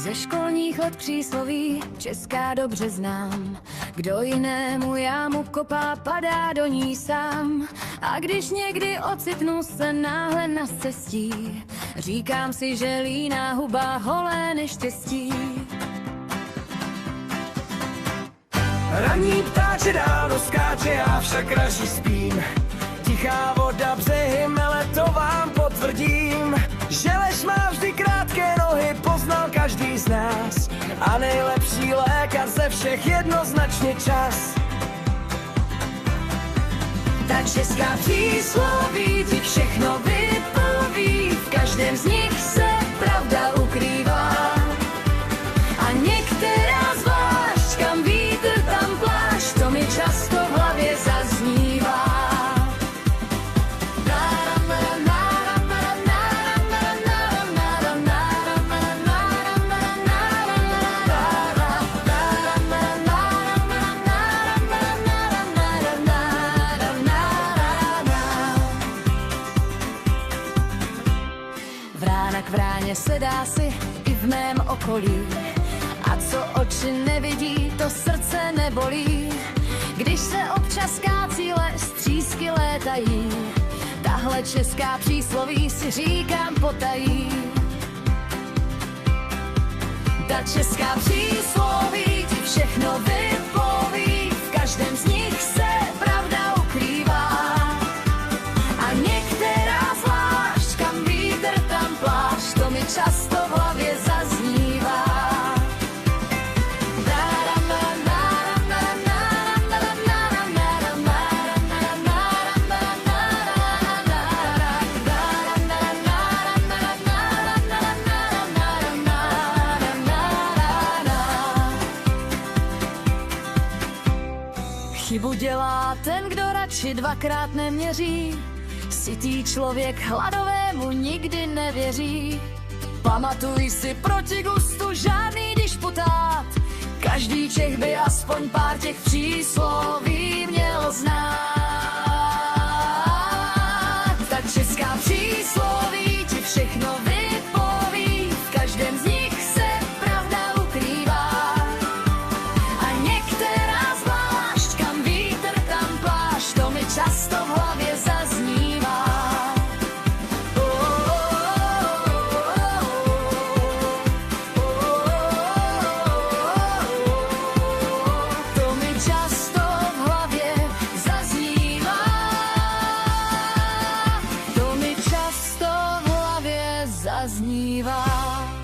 Ze školních let přísloví česká dobře znám. Kdo jinému jámu kopá, padá do ní sám. A když někdy ocitnu se náhle na cestí, říkám si, že líná huba holé neštěstí. Ranní ptáče ráno skáče, já však raží spím. Tichá voda břehy mele, to vám potvrdím. Želeš má vždy krátké nohy, poznal každý z nás. A nejlepší lékař ze všech jednoznačně čas. Ta česká přísloví ti všechno vypoví, v každém z nich se pravda ukrývá. A některá zvlášť, kam vítr, tam plášť, to mi často v hlavě zaznívá. Vrána k vráně sedá si i v mém okolí. A co oči nevidí, to srdce nebolí. Když se občas kácí les, třísky létají, tahle česká přísloví si říkám potají. Ta česká přísloví ti všechno vypoví, v každém z nich se pravda ukrývá. A některá zvlášť, kam vítr, tam plášť, to mi často v hlavě zaznívá. Chybu dělá ten, kdo radši dvakrát neměří. Sytý člověk hladovému nikdy nevěří. Pamatuj si, proti gustu žádný disputát. Každý Čech by aspoň pár těch přísloví měl znát. Ta česká přísloví ti všechno vypoví, v každém z nich se pravda ukrývá. A některá zvlášť, kam vítr, tam plášť, to mi často v hlavě zaznívá. To mi často v hlavě zaznívá. To mi často v hlavě zaznívá.